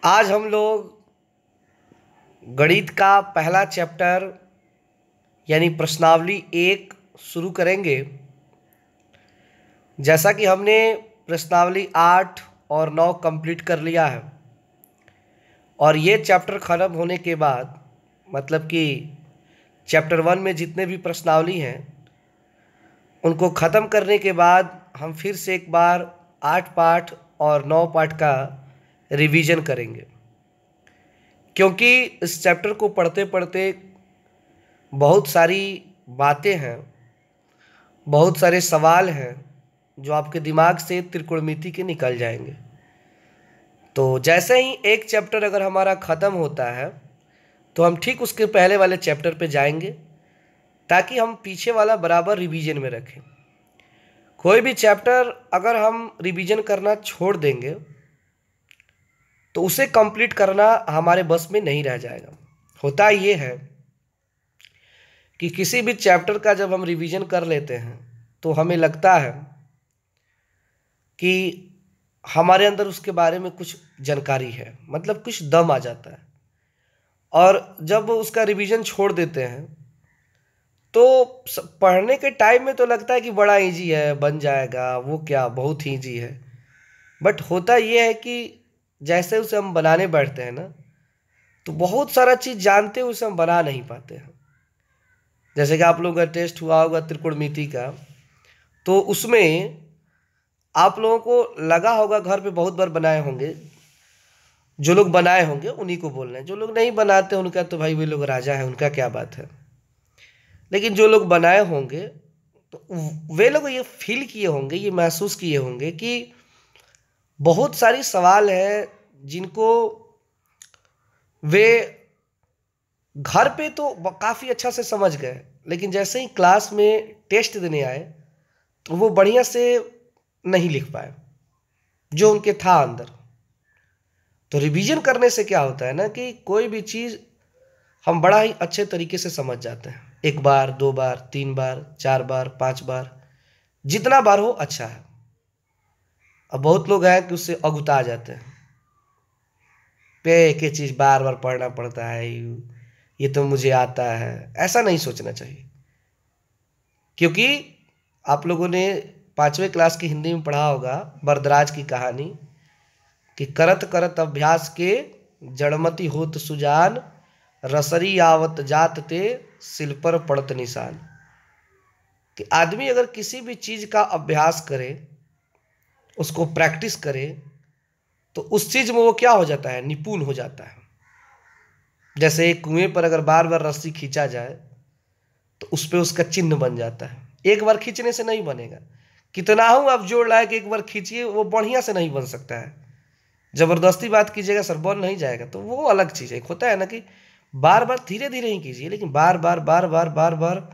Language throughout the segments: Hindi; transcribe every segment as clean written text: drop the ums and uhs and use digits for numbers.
आज हम लोग गणित का पहला चैप्टर यानी प्रश्नावली 1 शुरू करेंगे। जैसा कि हमने प्रश्नावली 8 और 9 कंप्लीट कर लिया है और ये चैप्टर ख़त्म होने के बाद मतलब कि चैप्टर 1 में जितने भी प्रश्नावली हैं उनको ख़त्म करने के बाद हम फिर से एक बार 8 पाठ और 9 पाठ का रिवीजन करेंगे, क्योंकि इस चैप्टर को पढ़ते पढ़ते बहुत सारी बातें हैं, बहुत सारे सवाल हैं जो आपके दिमाग से त्रिकोणमिति के निकल जाएंगे। तो जैसे ही एक चैप्टर अगर हमारा ख़त्म होता है तो हम ठीक उसके पहले वाले चैप्टर पे जाएंगे ताकि हम पीछे वाला बराबर रिवीजन में रखें। कोई भी चैप्टर अगर हम रिवीजन करना छोड़ देंगे तो उसे कंप्लीट करना हमारे बस में नहीं रह जाएगा। होता ये है कि किसी भी चैप्टर का जब हम रिवीजन कर लेते हैं तो हमें लगता है कि हमारे अंदर उसके बारे में कुछ जानकारी है, मतलब कुछ दम आ जाता है। और जब उसका रिवीजन छोड़ देते हैं तो पढ़ने के टाइम में तो लगता है कि बड़ा इजी है, बन जाएगा, वो क्या बहुत ही इजी है। बट होता ये है कि जैसे उसे हम बनाने बैठते हैं ना तो बहुत सारा चीज़ जानते हुए उसे हम बना नहीं पाते हैं। जैसे कि आप लोगों का टेस्ट हुआ होगा त्रिकोणमिति का, तो उसमें आप लोगों को लगा होगा, घर पे बहुत बार बनाए होंगे। जो लोग बनाए होंगे उन्हीं को बोलना है, जो लोग नहीं बनाते उनका तो भाई वे लोग राजा हैं, उनका क्या बात है। लेकिन जो लोग बनाए होंगे तो वे लोग ये फील किए होंगे, ये महसूस किए होंगे कि बहुत सारी सवाल हैं जिनको वे घर पे तो काफ़ी अच्छा से समझ गए, लेकिन जैसे ही क्लास में टेस्ट देने आए तो वो बढ़िया से नहीं लिख पाए जो उनके था अंदर। तो रिवीजन करने से क्या होता है ना कि कोई भी चीज़ हम बड़ा ही अच्छे तरीके से समझ जाते हैं। 1 बार 2 बार 3 बार 4 बार 5 बार, जितना बार हो अच्छा है। अब बहुत लोग हैं कि उससे अगुता जाते हैं, पे एक ही चीज़ बार बार पढ़ना पड़ता है, ये तो मुझे आता है। ऐसा नहीं सोचना चाहिए, क्योंकि आप लोगों ने 5वीं क्लास की हिंदी में पढ़ा होगा बरदराज की कहानी कि करत करत अभ्यास के जड़मति होत सुजान, रसरी आवत जात ते सिल पर पड़त निशान। कि आदमी अगर किसी भी चीज़ का अभ्यास करे, उसको प्रैक्टिस करे, तो उस चीज़ में वो क्या हो जाता है, निपुण हो जाता है। जैसे एक कुएं पर अगर बार बार रस्सी खींचा जाए तो उस पर उसका चिन्ह बन जाता है। एक बार खींचने से नहीं बनेगा, कितना हूँ आप जोड़ लाए कि एक बार खींचिए, वो बढ़िया से नहीं बन सकता है। ज़बरदस्ती बात कीजिएगा सर बन नहीं जाएगा, तो वो अलग चीज़ है। एक होता है ना कि बार बार धीरे धीरे ही कीजिए, लेकिन बार बार बार बार बार बार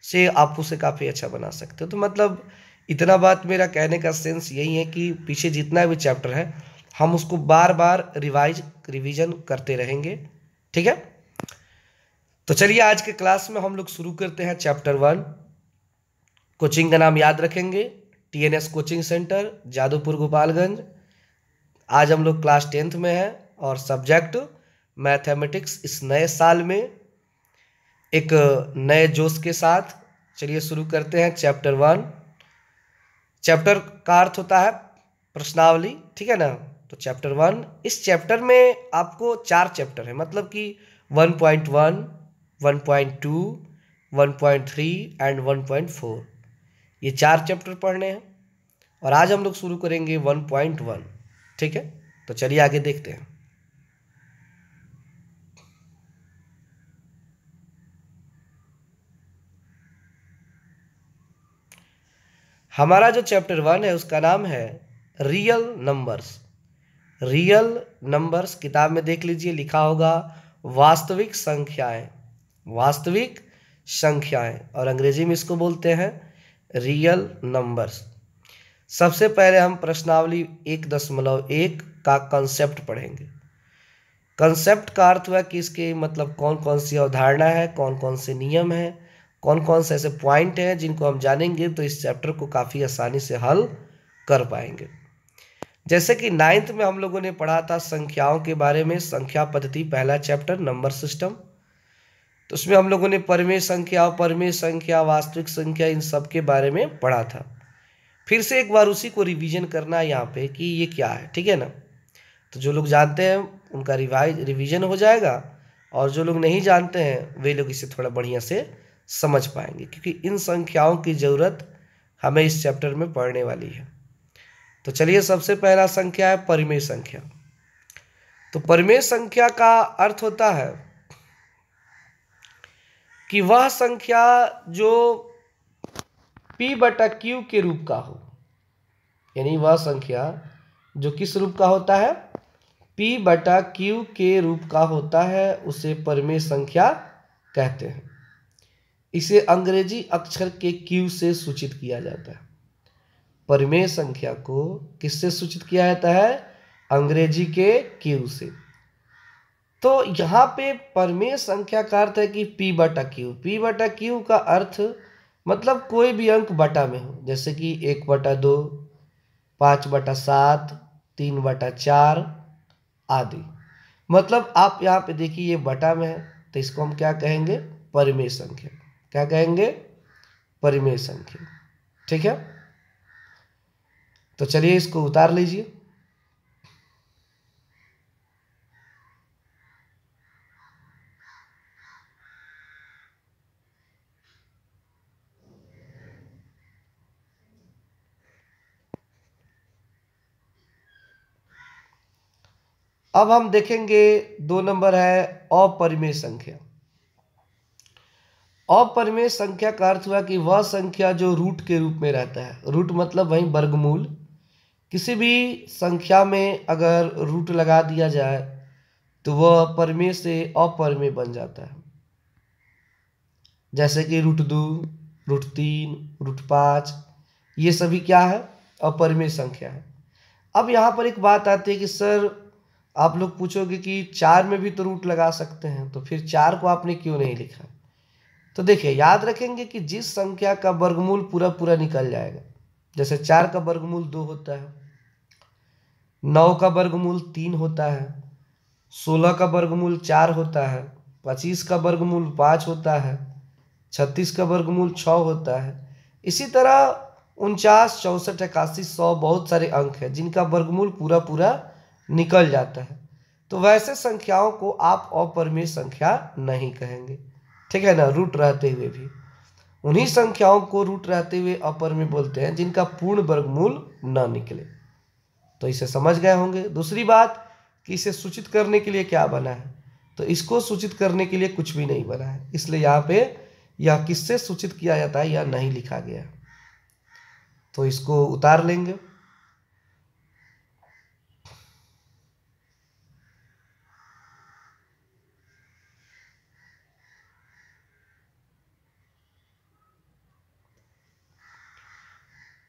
से आप उसे काफ़ी अच्छा बना सकते हो। तो मतलब इतना बात मेरा कहने का सेंस यही है कि पीछे जितना भी चैप्टर है हम उसको बार बार रिवीजन करते रहेंगे, ठीक है। तो चलिए आज के क्लास में हम लोग शुरू करते हैं चैप्टर 1। कोचिंग का नाम याद रखेंगे, TNS coaching centre, Jadupur Gopalganj. आज हम लोग क्लास 10th में हैं और सब्जेक्ट मैथमेटिक्स। इस नए साल में एक नए जोश के साथ चलिए शुरू करते हैं चैप्टर 1। चैप्टर का अर्थ होता है प्रश्नावली, ठीक है ना। तो चैप्टर 1, इस चैप्टर में आपको 4 चैप्टर है, मतलब कि 1.1, 1.2, 1.3 एंड 1.4, ये 4 चैप्टर पढ़ने हैं। और आज हम लोग शुरू करेंगे 1.1, ठीक है। तो चलिए आगे देखते हैं। हमारा जो चैप्टर 1 है उसका नाम है रियल नंबर्स। रियल नंबर्स किताब में देख लीजिए, लिखा होगा वास्तविक संख्याएं, वास्तविक संख्याएं, और अंग्रेजी में इसको बोलते हैं रियल नंबर्स। सबसे पहले हम प्रश्नावली 1.1 का कंसेप्ट पढ़ेंगे। कंसेप्ट का अर्थ हुआ कि इसके मतलब कौन कौन सी अवधारणा है, कौन कौन से नियम हैं, कौन कौन से ऐसे पॉइंट हैं जिनको हम जानेंगे तो इस चैप्टर को काफ़ी आसानी से हल कर पाएंगे। जैसे कि नाइन्थ में हम लोगों ने पढ़ा था संख्याओं के बारे में, संख्या पद्धति पहला चैप्टर नंबर सिस्टम। तो उसमें हम लोगों ने परिमेय संख्या, परिमेय संख्या, वास्तविक संख्या, इन सब के बारे में पढ़ा था। फिर से एक बार उसी को रिवीजन करना है यहाँ पे कि ये क्या है, ठीक है ना। तो जो लोग जानते हैं उनका रिवीजन हो जाएगा, और जो लोग नहीं जानते हैं वे लोग इसे थोड़ा बढ़िया से समझ पाएंगे, क्योंकि इन संख्याओं की ज़रूरत हमें इस चैप्टर में पढ़ने वाली है। तो चलिए, सबसे पहला संख्या है परिमेय संख्या। तो परिमेय संख्या का अर्थ होता है कि वह संख्या जो p/q के रूप का हो, यानी वह संख्या जो किस रूप का होता है, p/q के रूप का होता है, उसे परिमेय संख्या कहते हैं। इसे अंग्रेजी अक्षर के q से सूचित किया जाता है। परिमेय संख्या को किससे सूचित किया जाता है, अंग्रेजी के q से। तो यहाँ पे परिमेय संख्या का अर्थ है कि p/q। p/q का अर्थ मतलब कोई भी अंक बटा में हो, जैसे कि 1/2, 5/7, 3/4 आदि। मतलब आप यहाँ पे देखिए ये बटा में है, तो इसको हम क्या कहेंगे, परिमेय संख्या। क्या कहेंगे, परिमेय संख्या, ठीक है। तो चलिए इसको उतार लीजिए। अब हम देखेंगे 2 नंबर है अपरिमेय संख्या। अपरिमेय संख्या का अर्थ हुआ कि वह संख्या जो रूट के रूप में रहता है। रूट मतलब वही वर्गमूल। किसी भी संख्या में अगर रूट लगा दिया जाए तो वह परिमेय से अपरिमेय बन जाता है। जैसे कि √2, √3, √5, ये सभी क्या है, अपरिमेय संख्या है। अब यहाँ पर एक बात आती है कि सर आप लोग पूछोगे कि 4 में भी तो रूट लगा सकते हैं, तो फिर 4 को आपने क्यों नहीं लिखा। तो देखिए, याद रखेंगे कि जिस संख्या का वर्गमूल पूरा पूरा निकल जाएगा, जैसे 4 का वर्गमूल 2 होता है, 9 का वर्गमूल 3 होता है, 16 का वर्गमूल 4 होता है, 25 का वर्गमूल 5 होता है, 36 का वर्गमूल 6 होता है। इसी तरह 49, 64, 81, 100 बहुत सारे अंक हैं जिनका वर्गमूल पूरा पूरा निकल जाता है। तो वैसे संख्याओं को आप अपरिमेय संख्या नहीं कहेंगे, ठीक है ना, रूट रहते हुए भी। उन्हीं संख्याओं को रूट रहते हुए अपरिमेय बोलते हैं जिनका पूर्ण वर्गमूल न निकले। तो इसे समझ गए होंगे। दूसरी बात कि इसे सूचित करने के लिए क्या बना है, तो इसको सूचित करने के लिए कुछ भी नहीं बना है, इसलिए यहाँ पे यह किससे सूचित किया जाता है यह नहीं लिखा गया। तो इसको उतार लेंगे।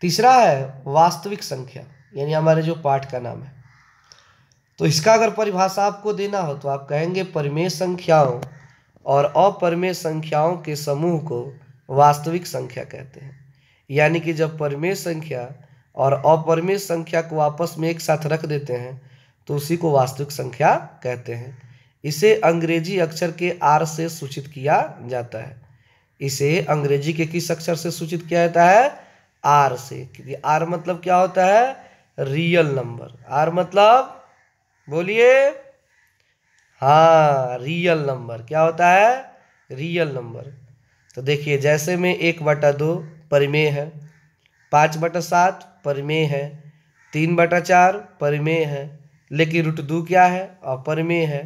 तीसरा है वास्तविक संख्या, यानी हमारे जो पाठ का नाम है। तो इसका अगर परिभाषा आपको देना हो तो आप कहेंगे परिमेय संख्याओं और अपरिमेय संख्याओं के समूह को वास्तविक संख्या कहते हैं। यानी कि जब परिमेय संख्या और अपरिमेय संख्या को आपस में एक साथ रख देते हैं तो उसी को वास्तविक संख्या कहते हैं। इसे अंग्रेजी अक्षर के आर से सूचित किया जाता है। इसे अंग्रेजी के किस अक्षर से सूचित किया जाता है, आर से। क्योंकि आर मतलब क्या होता है, रियल नंबर। आर मतलब बोलिए, हाँ, रियल नंबर। क्या होता है, रियल नंबर। तो देखिए, जैसे में 1/2 परिमेय है, 5/7 परिमेय है, 3/4 परिमेय है, लेकिन √2 क्या है, अपरिमेय है।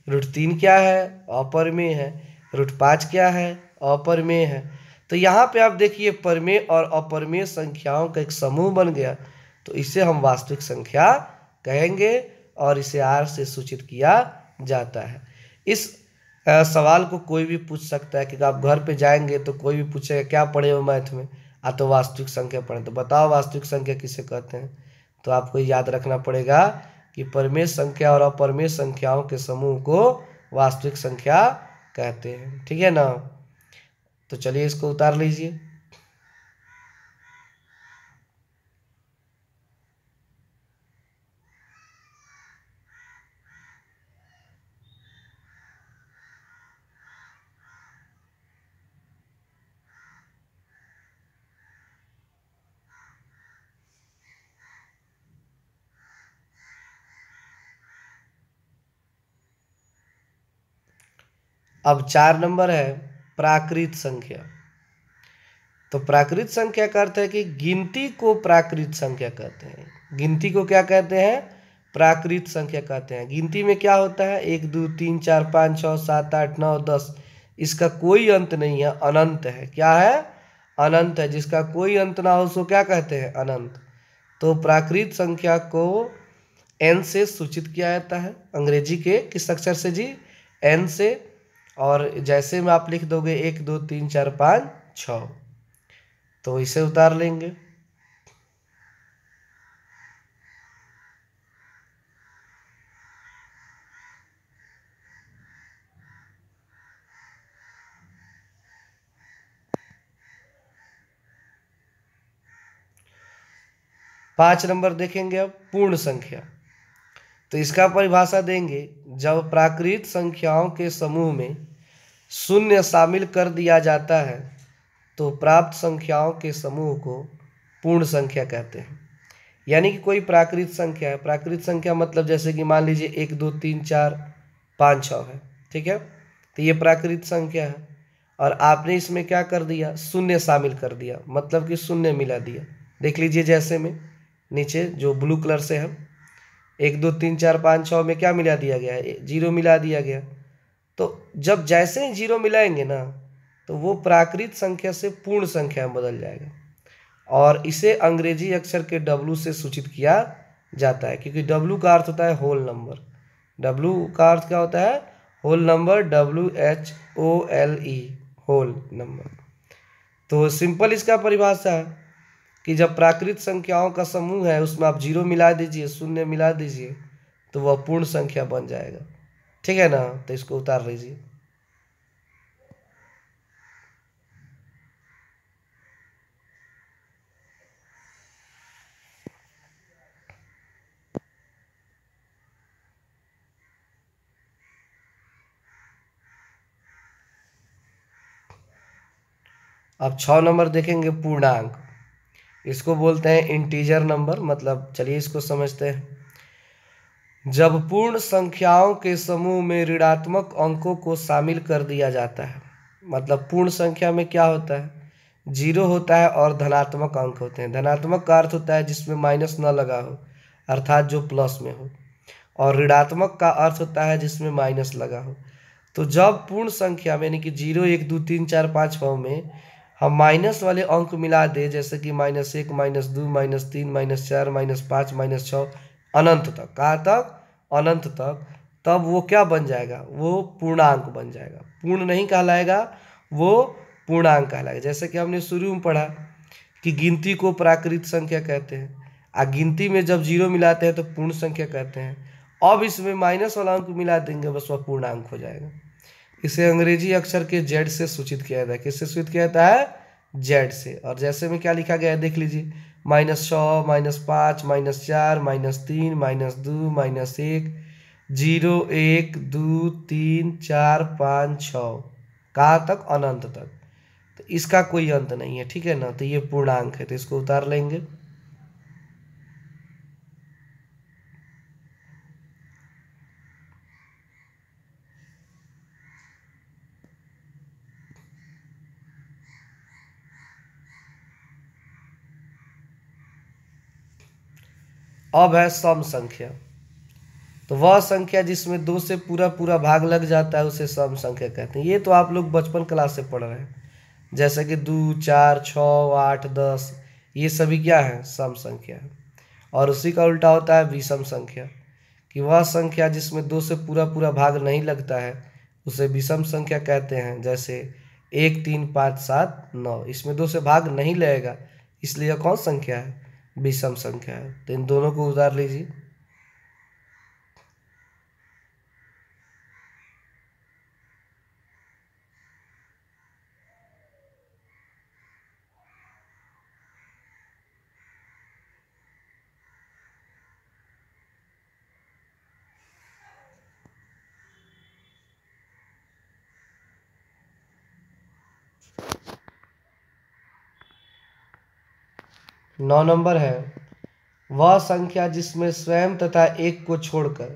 √3 क्या है, अपरिमेय है। √5 क्या है, अपरिमेय है। तो यहाँ पे आप देखिए परिमेय और अपरिमेय संख्याओं का एक समूह बन गया, तो इसे हम वास्तविक संख्या कहेंगे और इसे आर से सूचित किया जाता है। इस सवाल को कोई भी पूछ सकता है कि आप घर पे जाएंगे तो कोई भी पूछेगा क्या पढ़े हो मैथ में, तो वास्तविक संख्या पढ़े, तो बताओ वास्तविक संख्या किसे कहते हैं। तो आपको याद रखना पड़ेगा कि परिमेय संख्या और अपरिमेय संख्याओं के समूह को वास्तविक संख्या कहते हैं, ठीक है ना। तो चलिए इसको उतार लीजिए। अब 4 नंबर है प्राकृत संख्या। तो प्राकृत संख्या का अर्थ है कि गिनती को प्राकृत संख्या कहते हैं। गिनती को क्या कहते हैं? प्राकृत संख्या कहते हैं। गिनती में क्या होता है? 1 2 3 4 5 6 7 8 9 10, इसका कोई अंत नहीं है, अनंत है। क्या है? अनंत है। जिसका कोई अंत ना हो उसको क्या कहते हैं? अनंत। तो प्राकृत संख्या को एन से सूचित किया जाता है। अंग्रेजी के किस अक्षर से जी? एन से। और जैसे में आप लिख दोगे 1 2 3 4 5 6, तो इसे उतार लेंगे। पाँच नंबर देखेंगे अब पूर्ण संख्या। तो इसका परिभाषा देंगे, जब प्राकृत संख्याओं के समूह में शून्य शामिल कर दिया जाता है तो प्राप्त संख्याओं के समूह को पूर्ण संख्या कहते हैं। यानी कि कोई प्राकृत संख्या है, प्राकृत संख्या मतलब जैसे कि मान लीजिए 1 2 3 4 5 6 है, ठीक है, तो ये प्राकृत संख्या है। और आपने इसमें क्या कर दिया? शून्य शामिल कर दिया, मतलब कि शून्य मिला दिया। देख लीजिए जैसे में नीचे जो ब्लू कलर से है, 1 2 3 4 5 6 में क्या मिला दिया गया है? 0 मिला दिया गया। तो जब जैसे ही 0 मिलाएंगे ना, तो वो प्राकृत संख्या से पूर्ण संख्या में बदल जाएगा। और इसे अंग्रेजी अक्षर के W से सूचित किया जाता है, क्योंकि W का अर्थ होता है होल नंबर। W का अर्थ क्या होता है? Whole number, WHOLE, whole number. तो सिंपल इसका परिभाषा है कि जब प्राकृत संख्याओं का समूह है उसमें आप 0 मिला दीजिए, शून्य मिला दीजिए, तो वह पूर्ण संख्या बन जाएगा। ठीक है ना? तो इसको उतार लीजिए। अब 6 नंबर देखेंगे पूर्णांक। इसको बोलते हैं इंटीजर नंबर। मतलब चलिए इसको समझते हैं। जब पूर्ण संख्याओं के समूह में ऋणात्मक अंकों को शामिल कर दिया जाता है, मतलब पूर्ण संख्या में क्या होता है? 0 होता है और धनात्मक अंक होते हैं। धनात्मक का अर्थ होता है जिसमें माइनस न लगा हो, अर्थात जो प्लस में हो। और ऋणात्मक का अर्थ होता है जिसमें माइनस लगा हो। तो जब पूर्ण संख्या में यानी कि 0 1 2 3 4 5 6 में हम माइनस वाले अंक मिला दे, जैसे कि -1 -2 -3 -4 -5 -6 अनंत तक, कहाँ तक? अनंत तक, तब वो क्या बन जाएगा? वो पूर्णांक बन जाएगा। पूर्ण नहीं कहलाएगा, वो पूर्णांक कहलाएगा। जैसे कि हमने शुरू में पढ़ा कि गिनती को प्राकृत संख्या कहते हैं, गिनती में जब 0 मिलाते हैं तो पूर्ण संख्या कहते हैं। अब इसमें माइनस वाला अंक मिला देंगे, बस वह पूर्णांक हो जाएगा। इसे अंग्रेजी अक्षर के Z से सूचित किया जाता है। किससे सूचित किया जाता है? Z से। और जैसे में क्या लिखा गया है देख लीजिए, -100 -5 -4 -3 -2 -1 0 1 2 3 4 5 6, कहाँ तक? अनंत तक। तो इसका कोई अंत नहीं है, ठीक है ना? तो ये पूर्णांक है, तो इसको उतार लेंगे। अब है सम संख्या। तो वह संख्या जिसमें 2 से पूरा पूरा भाग लग जाता है उसे सम संख्या कहते हैं। ये तो आप लोग बचपन क्लास से पढ़ रहे हैं, जैसे कि 2 4 6 8 10, ये सभी क्या है? सम संख्या है। और उसी का उल्टा होता है विषम संख्या, कि वह संख्या जिसमें 2 से पूरा पूरा भाग नहीं लगता है उसे विषम संख्या कहते हैं। जैसे 1 3 5 7 9, इसमें 2 से भाग नहीं लगेगा, इसलिए यह कौन संख्या है? विषम संख्या है। तो इन दोनों को उतार लीजिए। 9 नंबर है वह संख्या जिसमें स्वयं तथा एक को छोड़कर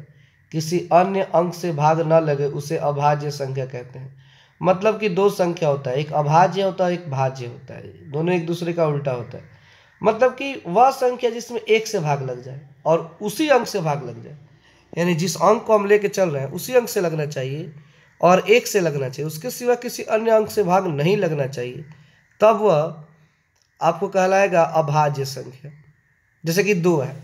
किसी अन्य अंक से भाग न लगे उसे अभाज्य संख्या कहते हैं। मतलब कि दो संख्या होता है, एक अभाज्य होता है एक भाज्य होता है, दोनों एक दूसरे का उल्टा होता है। मतलब कि वह संख्या जिसमें एक से भाग लग जाए और उसी अंक से भाग लग जाए, यानी जिस अंक को हम लेके चल रहे हैं उसी अंक से लगना चाहिए और एक से लगना चाहिए, उसके सिवा किसी अन्य अंक से भाग नहीं लगना चाहिए, तब वह आपको कहलाएगा अभाज्य संख्या। जैसे कि 2 है,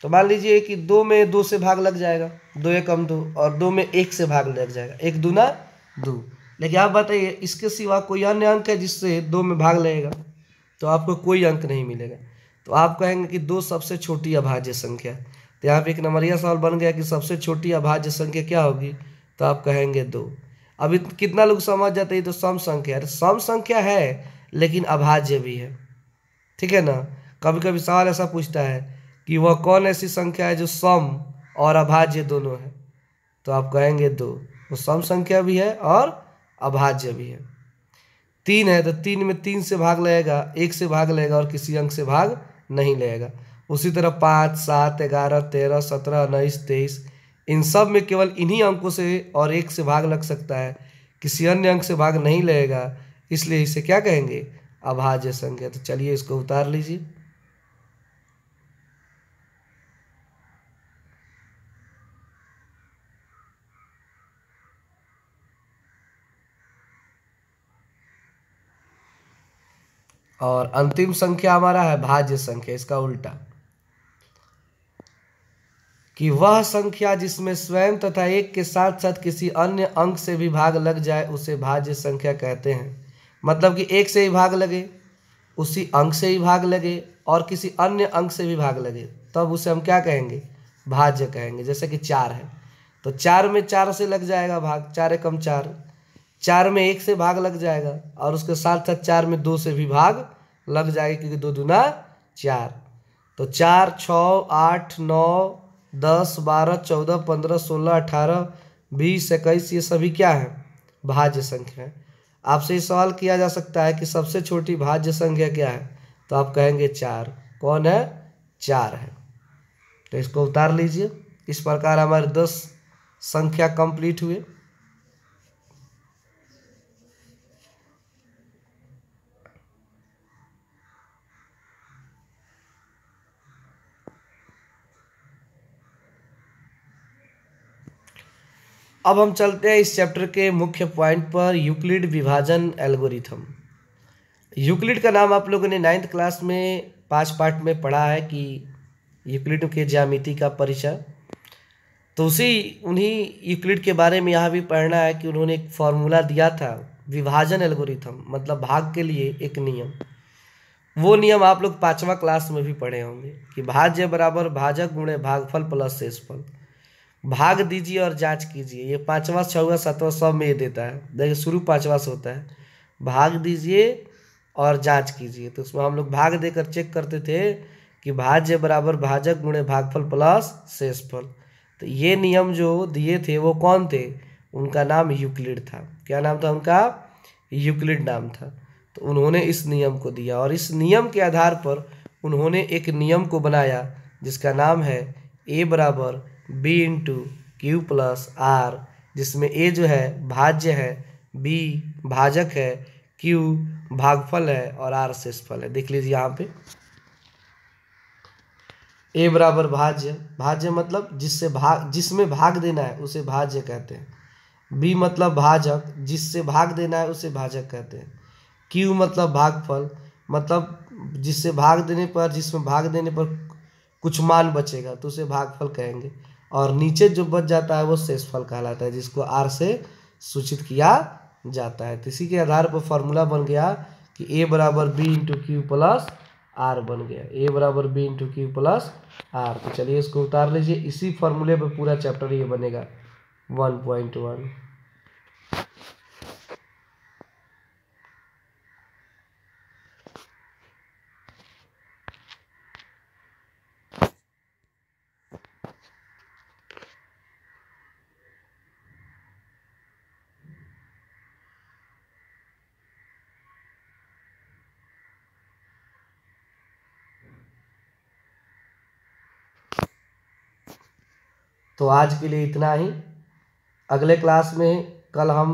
तो मान लीजिए कि 2 में 2 से भाग लग जाएगा, 2 एकम 2, और 2 में 1 से भाग लग जाएगा, 1 दूना 2। लेकिन आप बताइए इसके सिवा कोई अन्य अंक है जिससे 2 में भाग लगेगा, तो आपको कोई अंक नहीं मिलेगा। तो आप कहेंगे कि 2 सबसे छोटी अभाज्य संख्या। तो यहाँ पे एक नंबरिया सवाल बन गया कि सबसे छोटी अभाज्य संख्या क्या होगी, तो आप कहेंगे 2। अभी कितना लोग समझ जाते हैं तो सम संख्या, अरे सम संख्या है लेकिन अभाज्य भी है, ठीक है ना। कभी कभी सवाल ऐसा पूछता है कि वह कौन ऐसी संख्या है जो सम और अभाज्य दोनों है, तो आप कहेंगे 2, वो सम संख्या भी है और अभाज्य भी है। 3 है तो 3 में 3 से भाग लगेगा, 1 से भाग लगेगा और किसी अंक से भाग नहीं लगेगा। उसी तरह 5, 7, 11, 13, 17, 19, 23, इन सब में केवल इन्हीं अंकों से और 1 से भाग लग सकता है, किसी अन्य अंक से भाग नहीं लगेगा, इसलिए इसे क्या कहेंगे, अभाज्य संख्या। तो चलिए इसको उतार लीजिए। और अंतिम संख्या हमारा है भाज्य संख्या, इसका उल्टा, कि वह संख्या जिसमें स्वयं तथा एक के साथ साथ किसी अन्य अंक से भी भाग लग जाए उसे भाज्य संख्या कहते हैं। मतलब कि एक से ही भाग लगे, उसी अंक से ही भाग लगे और किसी अन्य अंक से भी भाग लगे, तब उसे हम क्या कहेंगे, भाज्य कहेंगे। जैसे कि 4 है तो 4 में 4 से लग जाएगा भाग, 4 एकम 4, 4 में 1 से भाग लग जाएगा और उसके साथ साथ 4 में 2 से भी भाग लग जाएगा, क्योंकि 2 दूना 4। तो 4, 6, 8, 9, 10, 12, 14, 15, 16, 18, 20, 21, ये सभी क्या है, भाज्य संख्या है। आपसे ये सवाल किया जा सकता है कि सबसे छोटी भाज्य संख्या क्या है, तो आप कहेंगे 4। कौन है, 4 है। तो इसको उतार लीजिए। इस प्रकार हमारे 10 संख्या कंप्लीट हुए। अब हम चलते हैं इस चैप्टर के मुख्य पॉइंट पर, यूक्लिड विभाजन एल्गोरिथम। यूक्लिड का नाम आप लोगों ने 9th क्लास में 5 पार्ट में पढ़ा है कि यूक्लिड के ज्यामिति का परिचय। तो उन्हीं यूक्लिड के बारे में यहाँ भी पढ़ना है कि उन्होंने एक फॉर्मूला दिया था, विभाजन एल्गोरिथम, मतलब भाग के लिए एक नियम। वो नियम आप लोग 5वां क्लास में भी पढ़े होंगे कि भाज्य बराबर भाजक गुणे भागफल प्लस शेषफल। भाग दीजिए और जांच कीजिए, ये 5वां 6वां 7वां सब में ये देता है। देखिए शुरू 5वां से होता है, भाग दीजिए और जांच कीजिए। तो उसमें हम लोग भाग देकर चेक करते थे कि भाज्य बराबर भाजक गुणे भागफल प्लस शेषफल। तो ये नियम जो दिए थे वो कौन थे, उनका नाम यूक्लिड था। क्या नाम था उनका, यूक्लिड नाम था। तो उन्होंने इस नियम को दिया और इस नियम के आधार पर उन्होंने एक नियम को बनाया जिसका नाम है ए बराबर B into Q plus R, जिसमें ए जो है भाज्य है, बी भाजक है, क्यू भागफल है और आर शेषफल है। देख लीजिए यहाँ पे, ए बराबर भाज्य, भाज्य मतलब जिसमें भाग देना है उसे भाज्य कहते हैं। बी मतलब भाजक, जिससे भाग देना है उसे भाजक कहते हैं। क्यू मतलब भागफल, मतलब जिसमें भाग देने पर कुछ मान बचेगा तो उसे भागफल कहेंगे। और नीचे जो बच जाता है वो शेषफल कहलाता है, जिसको आर से सूचित किया जाता है। तो इसी के आधार पर फॉर्मूला बन गया कि ए बराबर B into Q plus R बन गया, ए बराबर B into Q plus R. तो चलिए इसको उतार लीजिए। इसी फॉर्मूले पर पूरा चैप्टर ये बनेगा 1.1। तो आज के लिए इतना ही। अगले क्लास में कल हम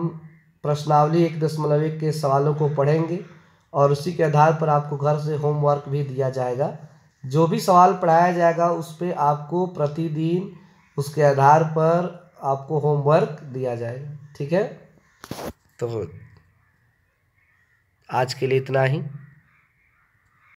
प्रश्नावली 1.1 के सवालों को पढ़ेंगे और उसी के आधार पर आपको घर से होमवर्क भी दिया जाएगा। जो भी सवाल पढ़ाया जाएगा उस पर आपको प्रतिदिन उसके आधार पर आपको होमवर्क दिया जाएगा। ठीक है, तो आज के लिए इतना ही।